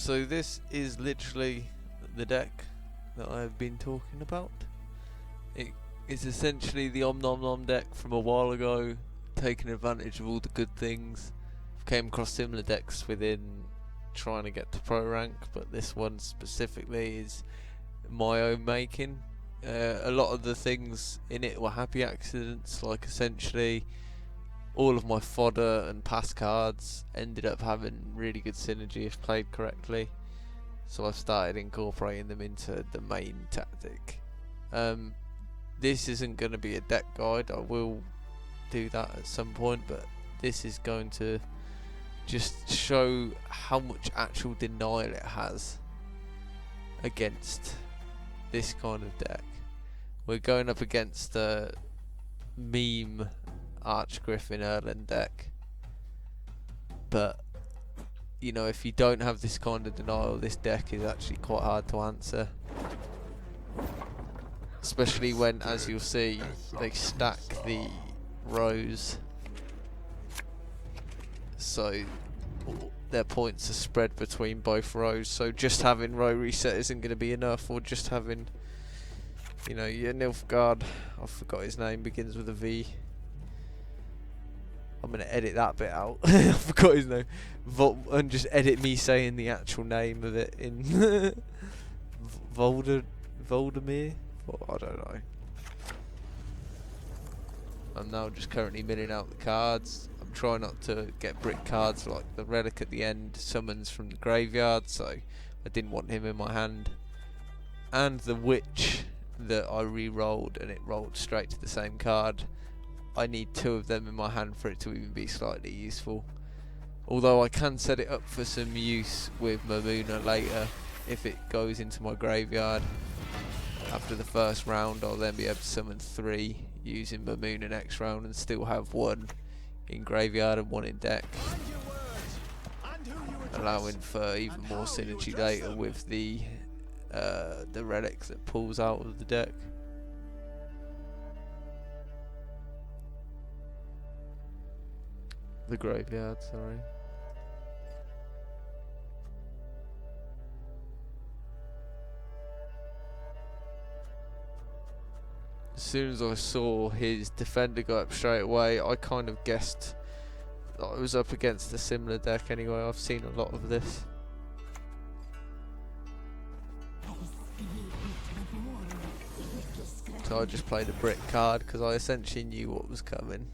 So this is literally the deck that I've been talking about. It is essentially the Om Nom Nom deck from a while ago, taking advantage of all the good things. I've came across similar decks within trying to get to pro rank, but this one specifically is my own making. A lot of the things in it were happy accidents, like essentially all of my fodder and pass cards ended up having really good synergy if played correctly, so I've started incorporating them into the main tactic. This isn't going to be a deck guide, I will do that at some point, but this is going to just show how much actual denial it has against this kind of deck. We're going up against the meme ArchGriff in Erland deck, but you know, if you don't have this kind of denial, this deck is actually quite hard to answer, especially when, as you'll see, they stack the rows, so their points are spread between both rows, so just having row reset isn't going to be enough, or just having, you know, your Nilfgaard, I forgot his name, begins with a V. I'm going to edit that bit out. I forgot his name. And just edit me saying the actual name of it in Voldemir? I don't know. I'm now just currently milling out the cards. I'm trying not to get brick cards like the relic at the end summons from the graveyard, so I didn't want him in my hand. And the witch that I re-rolled, and it rolled straight to the same card. I need two of them in my hand for it to even be slightly useful. Although I can set it up for some use with Mamuna later if it goes into my graveyard. After the first round, I'll then be able to summon 3 using Mamuna next round and still have 1 in graveyard and 1 in deck, allowing for even more synergy later with the relic that pulls out of the deck. The graveyard, sorry. As soon as I saw his defender go up straight away, I kind of guessed that I was up against a similar deck anyway. I've seen a lot of this. So I just played a brick card because I essentially knew what was coming.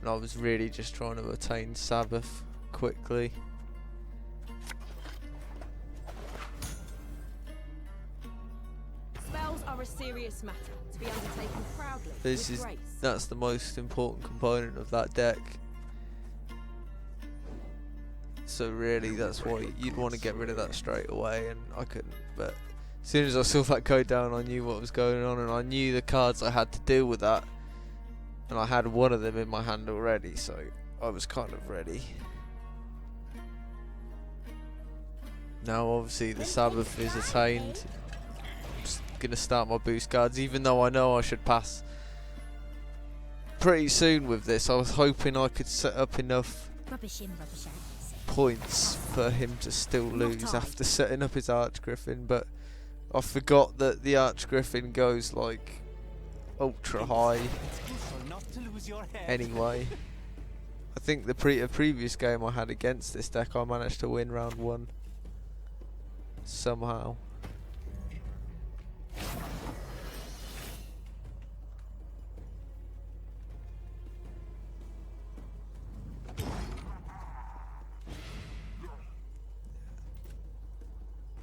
And I was really just trying to attain Sabbath quickly. Spells are a serious matter to be undertaken proudly. That's the most important component of that deck. So really that's why you'd want to get rid of that straight away, and I couldn't. But as soon as I saw that go down, I knew what was going on, and I knew the cards I had to deal with that. And I had one of them in my hand already, so I was kind of ready. Now obviously the Sabbath is attained. I'm just gonna start my boost cards, even though I know I should pass pretty soon with this. I was hoping I could set up enough points for him to still lose after setting up his Archgriffin, but I forgot that the Archgriffin goes like ultra high anyway. I think the previous game I had against this deck, I managed to win round 1 somehow.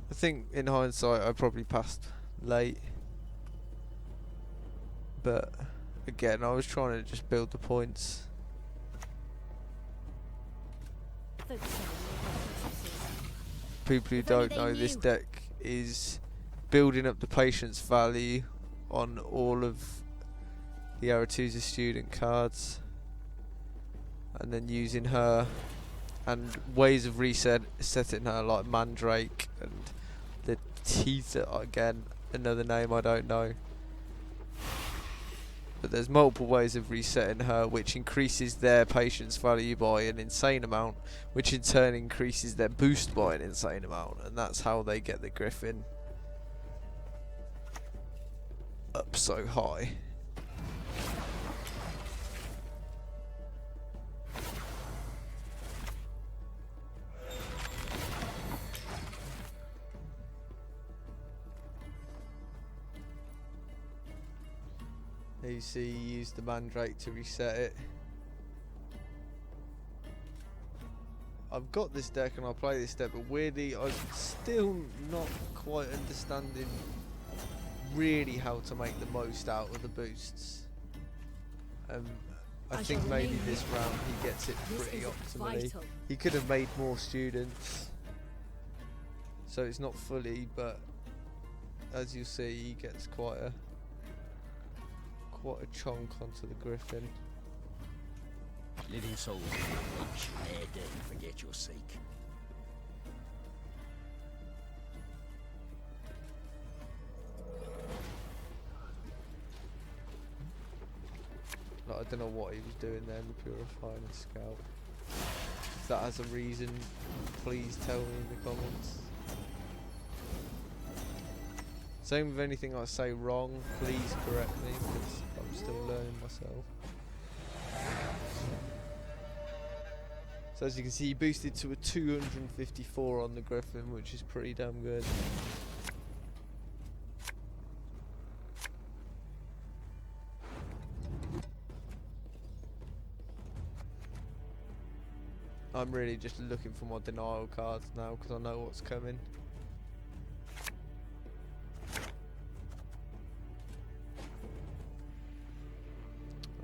I think in hindsight I probably passed late, but again I was trying to just build the points. People who don't know, this deck is building up the patience value on all of the Aretusa student cards, and then using her and ways of setting her like Mandrake and the Teether, again another name I don't know. but there's multiple ways of resetting her, which increases their patience value by an insane amount, which in turn increases their boost by an insane amount, and that's how they get the Griffin up so high. You see, you use the Mandrake to reset it. I've got this deck and I'll play this deck, but weirdly I'm still not quite understanding really how to make the most out of the boosts. I think maybe this round he gets it pretty optimally. He could have made more students, so it's not fully, but as you see, he gets quite a chunk onto the Griffin. Living souls, once you ere dead, forget your seek. Like, I don't know what he was doing then, purifying a scout. If that has a reason, please tell me in the comments. Same with anything I say wrong, please correct me, because I'm still learning myself. So as you can see, he boosted to a 254 on the Griffin, which is pretty damn good. I'm really just looking for my denial cards now, because I know what's coming.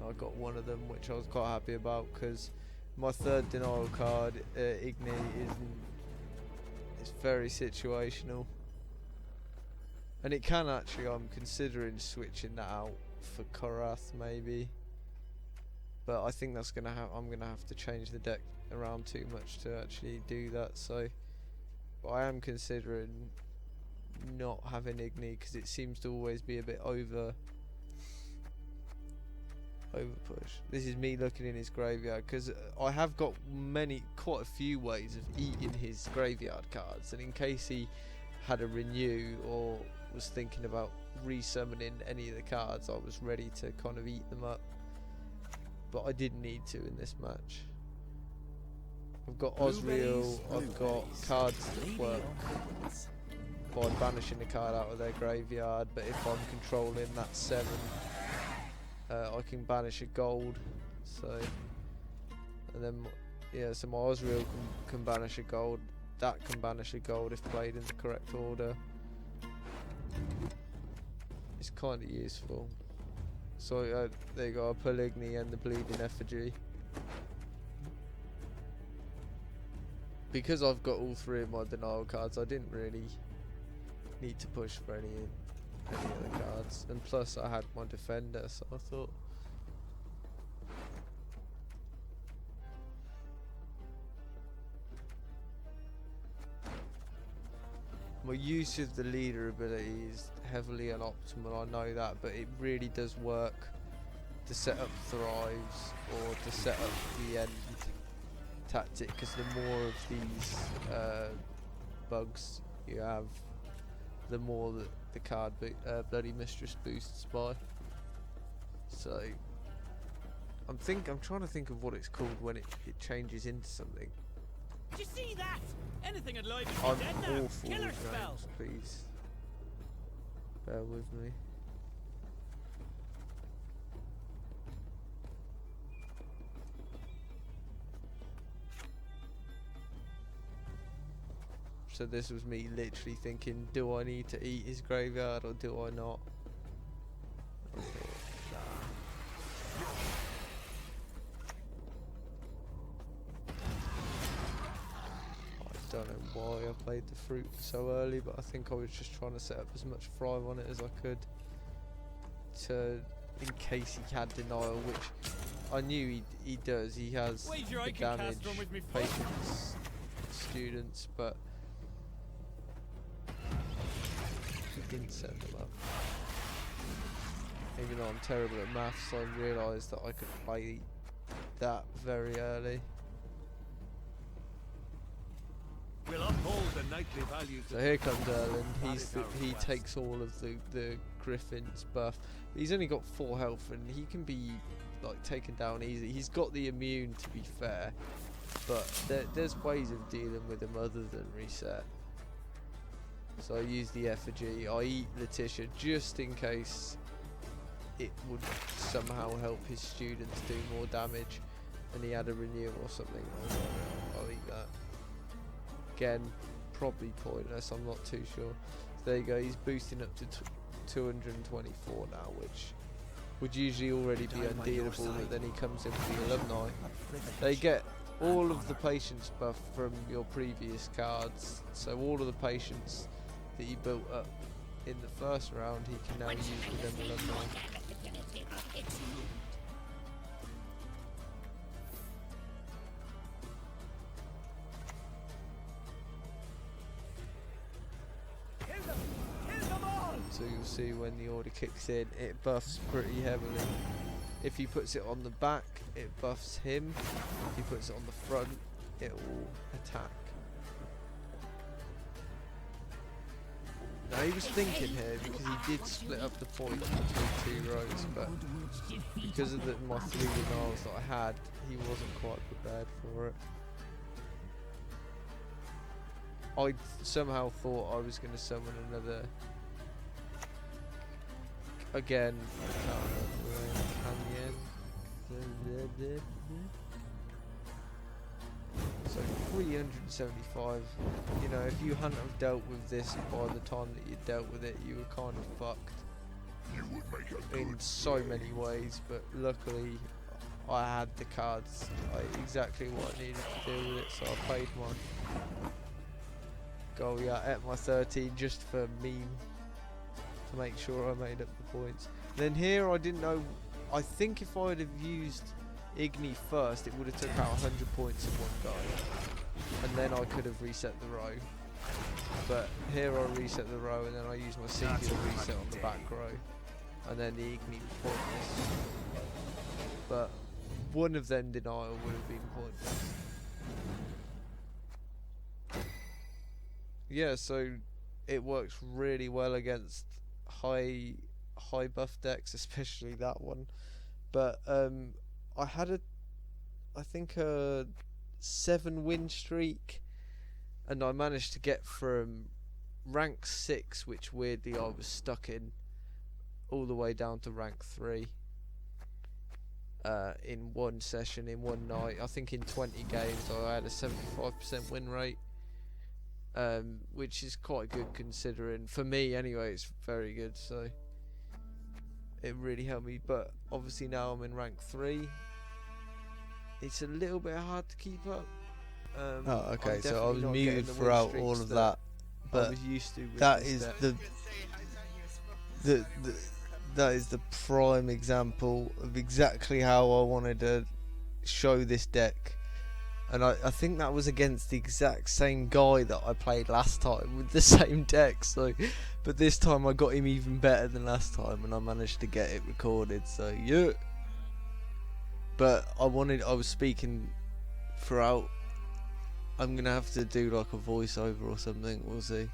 I got one of them, which I was quite happy about, because my third denial card, Igni, is very situational, and it can actually. I'm considering switching that out for Korath maybe, but I think that's gonna have. I'm gonna have to change the deck around too much to actually do that. So, but I am considering not having Igni because it seems to always be a bit over push. This is me looking in his graveyard, because I have got quite a few ways of eating his graveyard cards, and in case he had a renew or was thinking about resummoning any of the cards, I was ready to kind of eat them up, but I didn't need to in this match. I've got Osriel, I've got cards that work by banishing the card out of their graveyard, but if I'm controlling that 7, I can banish a gold, so, and then, yeah, so my Osriel can banish a gold, that can banish a gold if played in the correct order. It's kind of useful. So there you go, I pull Igni and the Bleeding Effigy. Because I've got all 3 of my denial cards, I didn't really need to push for any other cards, and plus I had my defender, so I thought my use of the leader ability is heavily unoptimal, I know that, but it really does work to set up thrives or to set up the end tactic, because the more of these bugs you have, the more that the card Bloody Mistress boosts by. So I'm trying to think of what it's called when it changes into something. Did you see that? Anything alive is I'm dead now. awful Killer with spell. names, please bear with me. So this was me literally thinking, do I need to eat his graveyard or do I not? I thought, nah. I don't know why I played the fruit so early, but I think I was just trying to set up as much thrive on it as I could, in case he had denial, which I knew he does. He has the damage, patience, students, but he didn't set them up. Even though I'm terrible at maths, I realised that I could play that very early. We'll uphold the knightly values. So here comes Erland. He takes all of the Griffin's buff. But he's only got 4 health, and he can be like taken down easy. He's got the immune, to be fair, but there's ways of dealing with him other than reset. So I use the effigy. I eat Letitia just in case it would somehow help his students do more damage, and he had a renew or something. I'll eat that. Again, probably pointless, I'm not too sure. So there you go, he's boosting up to 224 now, which would usually already be undealable, but then he comes in with the alumni. They get all of the patience buff from your previous cards, so all of the patience that you built up in the first round, he can now use with them alumni. So you'll see when the order kicks in, it buffs pretty heavily. If he puts it on the back, it buffs him. If he puts it on the front, it will attack. Now he was thinking here, because he did split up the points between 2 rows, but because of my 3 denials that I had, he wasn't quite prepared for it. I somehow thought I was going to summon another. Again, I can't remember. So 375. You know, if you hadn't have dealt with this by the time that you dealt with it, you were kind of fucked in so many ways. But luckily, I had the cards, exactly what I needed to do with it. So I paid my goal at my 13 just for meme, to make sure I made up the points. Then here I didn't know, I think if I'd have used Igni first, it would have took out 100 points in one go, and then I could have reset the row. But here I reset the row, and then I use my singular reset on the back row, and then the Igni was pointless. But one of them denial would have been pointless. Yeah, so it works really well against high buff decks, especially that one. But I had I think a 7 win streak, and I managed to get from rank 6, which weirdly I was stuck in, all the way down to rank 3 in one session, in one night. I think in 20 games I had a 75% win rate. Which is quite good considering, for me anyway, it's very good, so it really helped me. But obviously now I'm in rank 3, it's a little bit hard to keep up. Oh, okay, so I was muted throughout all of that, but I was used to with that is that is the prime example of exactly how I wanted to show this deck. And I think that was against the exact same guy that I played last time with the same deck. So, but this time I got him even better than last time, and I managed to get it recorded. So yeah. But I was speaking throughout. I'm gonna have to do like a voiceover or something. We'll see.